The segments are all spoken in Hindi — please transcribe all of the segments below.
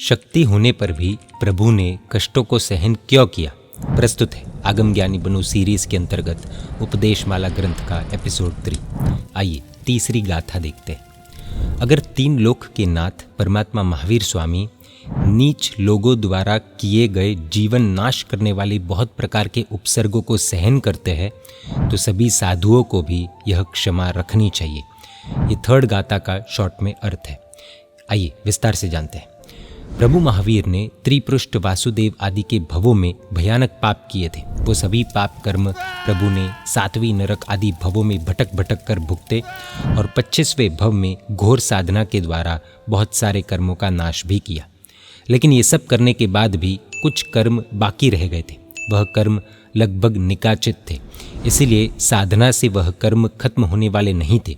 शक्ति होने पर भी प्रभु ने कष्टों को सहन क्यों किया? प्रस्तुत है आगम ज्ञानी बनो सीरीज के अंतर्गत उपदेशमाला ग्रंथ का एपिसोड 3। आइए तीसरी गाथा देखते हैं। अगर तीन लोक के नाथ परमात्मा महावीर स्वामी नीच लोगों द्वारा किए गए जीवन नाश करने वाले बहुत प्रकार के उपसर्गों को सहन करते हैं तो सभी साधुओं को भी यह क्षमा रखनी चाहिए। ये थर्ड गाथा का शॉर्ट में अर्थ है। आइए विस्तार से जानते हैं। प्रभु महावीर ने त्रिपृष्ठ वासुदेव आदि के भवों में भयानक पाप किए थे। वो सभी पाप कर्म प्रभु ने 7वीं नरक आदि भवों में भटक भटक कर भुगते और 25वें भव में घोर साधना के द्वारा बहुत सारे कर्मों का नाश भी किया। लेकिन ये सब करने के बाद भी कुछ कर्म बाकी रह गए थे। वह कर्म लगभग निकाचित थे, इसीलिए साधना से वह कर्म खत्म होने वाले नहीं थे।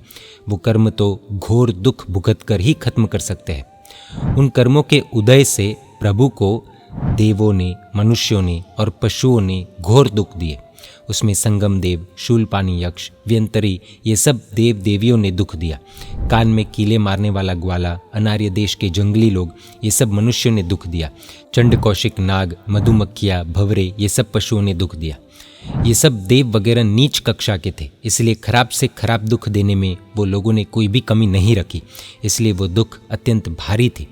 वो कर्म तो घोर दुख भुगत कर ही खत्म कर सकते हैं। उन कर्मों के उदय से प्रभु को देवों ने, मनुष्यों ने और पशुओं ने घोर दुख दिए। उसमें संगम देव, शूलपानी यक्ष, व्यंतरी ये सब देव देवियों ने दुख दिया। कान में कीले मारने वाला ग्वाला, अनार्य देश के जंगली लोग ये सब मनुष्यों ने दुख दिया। चंड कौशिक नाग, मधुमक्खियाँ, भंवरे ये सब पशुओं ने दुख दिया। ये सब देव वगैरह नीच कक्षा के थे, इसलिए खराब से खराब दुख देने में वो लोगों ने कोई भी कमी नहीं रखी। इसलिए वो दुख अत्यंत भारी थे।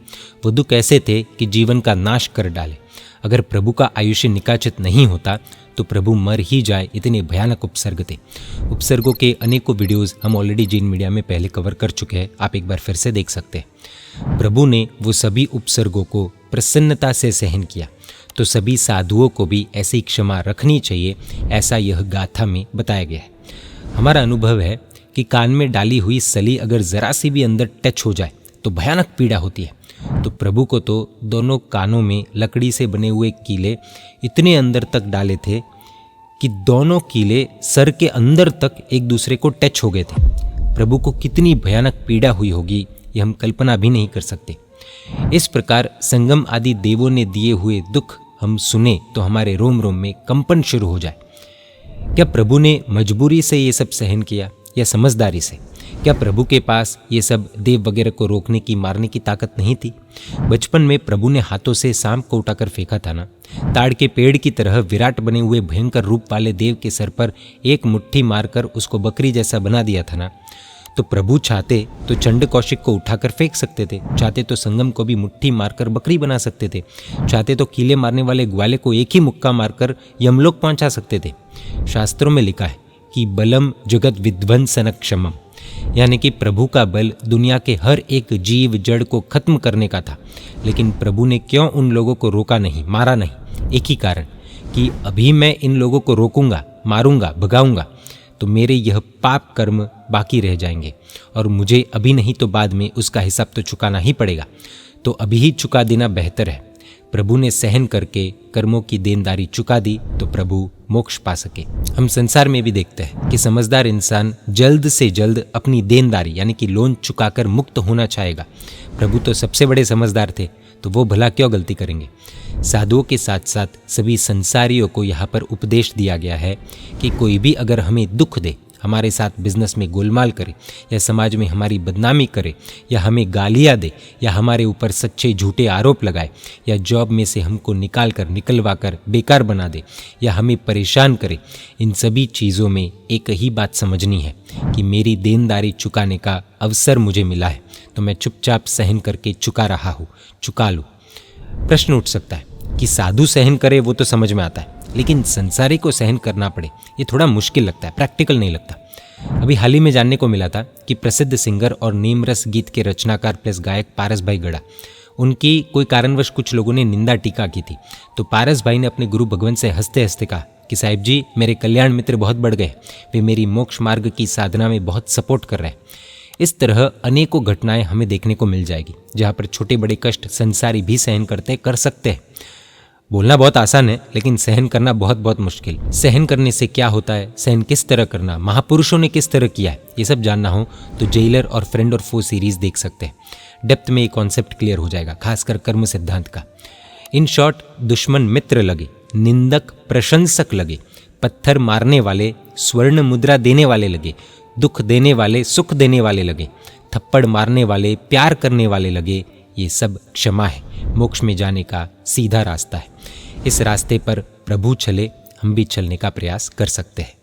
वो दुख ऐसे थे कि जीवन का नाश कर डाले। अगर प्रभु का आयुष्य निकाचित नहीं होता तो प्रभु मर ही जाए, इतने भयानक उपसर्ग थे। उपसर्गों के अनेकों वीडियोस हम ऑलरेडी जीन मीडिया में पहले कवर कर चुके हैं, आप एक बार फिर से देख सकते हैं। प्रभु ने वो सभी उपसर्गों को प्रसन्नता से सहन किया, तो सभी साधुओं को भी ऐसी क्षमा रखनी चाहिए, ऐसा यह गाथा में बताया गया है। हमारा अनुभव है कि कान में डाली हुई सली अगर जरा सी भी अंदर टच हो जाए तो भयानक पीड़ा होती है। तो प्रभु को तो दोनों कानों में लकड़ी से बने हुए कीले इतने अंदर तक डाले थे कि दोनों कीले सर के अंदर तक एक दूसरे को टच हो गए थे। प्रभु को कितनी भयानक पीड़ा हुई होगी ये हम कल्पना भी नहीं कर सकते। इस प्रकार संगम आदि देवों ने दिए हुए दुख हम सुने तो हमारे रोम रोम में कंपन शुरू हो जाए। क्या प्रभु ने मजबूरी से ये सब सहन किया या समझदारी से? क्या प्रभु के पास ये सब देव वगैरह को रोकने की, मारने की ताकत नहीं थी? बचपन में प्रभु ने हाथों से सांप को उठाकर फेंका था ना। ताड़ के पेड़ की तरह विराट बने हुए भयंकर रूप वाले देव के सर पर एक मुट्ठी मारकर उसको बकरी जैसा बना दिया था ना। तो प्रभु चाहते तो चंड कौशिक को उठाकर फेंक सकते थे, चाहते तो संगम को भी मुट्ठी मारकर बकरी बना सकते थे, चाहते तो कीले मारने वाले ग्वाले को एक ही मुक्का मारकर यमलोक पहुंचा सकते थे। शास्त्रों में लिखा है कि बलम जगत विध्वंसन क्षमम, यानी कि प्रभु का बल दुनिया के हर एक जीव जड़ को खत्म करने का था। लेकिन प्रभु ने क्यों उन लोगों को रोका नहीं, मारा नहीं? एक ही कारण कि अभी मैं इन लोगों को रोकूंगा, मारूंगा, भगाऊंगा तो मेरे यह पाप कर्म बाकी रह जाएंगे और मुझे अभी नहीं तो बाद में उसका हिसाब तो चुकाना ही पड़ेगा। तो अभी ही चुका देना बेहतर है। प्रभु ने सहन करके कर्मों की देनदारी चुका दी तो प्रभु मोक्ष पा सके। हम संसार में भी देखते हैं कि समझदार इंसान जल्द से जल्द अपनी देनदारी यानी कि लोन चुकाकर मुक्त होना चाहेगा। प्रभु तो सबसे बड़े समझदार थे, तो वो भला क्यों गलती करेंगे? साधुओं के साथ साथ सभी संसारियों को यहाँ पर उपदेश दिया गया है कि कोई भी अगर हमें दुख दे, हमारे साथ बिजनेस में गोलमाल करे या समाज में हमारी बदनामी करे या हमें गालियाँ दे या हमारे ऊपर सच्चे झूठे आरोप लगाए या जॉब में से हमको निकलवा कर बेकार बना दे या हमें परेशान करे, इन सभी चीज़ों में एक ही बात समझनी है कि मेरी देनदारी चुकाने का अवसर मुझे मिला है, तो मैं चुपचाप सहन करके चुका रहा हूँ, चुका लूँ। प्रश्न उठ सकता है कि साधु सहन करे वो तो समझ में आता है, लेकिन संसारी को सहन करना पड़े ये थोड़ा मुश्किल लगता है, प्रैक्टिकल नहीं लगता। अभी हाल ही में जानने को मिला था कि प्रसिद्ध सिंगर और नीमरस गीत के रचनाकार प्लस गायक पारस भाई गड़ा, उनकी कोई कारणवश कुछ लोगों ने निंदा टीका की थी। तो पारस भाई ने अपने गुरु भगवंत से हंसते हंसते कहा कि साहिब जी, मेरे कल्याण मित्र बहुत बढ़ गए, वे मेरी मोक्ष मार्ग की साधना में बहुत सपोर्ट कर रहे हैं। इस तरह अनेकों घटनाएं हमें देखने को मिल जाएगी जहाँ पर छोटे बड़े कष्ट संसारी भी सहन कर सकते हैं। बोलना बहुत आसान है, लेकिन सहन करना बहुत बहुत मुश्किल। सहन करने से क्या होता है, सहन किस तरह करना, महापुरुषों ने किस तरह किया है, ये सब जानना हो तो जेलर और फ्रेंड और फो सीरीज देख सकते हैं। डेप्थ में ये कॉन्सेप्ट क्लियर हो जाएगा, खासकर कर्म सिद्धांत का। इन शॉर्ट, दुश्मन मित्र लगे, निंदक प्रशंसक लगे, पत्थर मारने वाले स्वर्ण मुद्रा देने वाले लगे, दुख देने वाले सुख देने वाले लगे, थप्पड़ मारने वाले प्यार करने वाले लगे, ये सब क्षमा है। मोक्ष में जाने का सीधा रास्ता है। इस रास्ते पर प्रभु चले, हम भी चलने का प्रयास कर सकते हैं।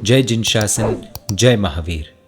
जय जिनशासन, जय महावीर।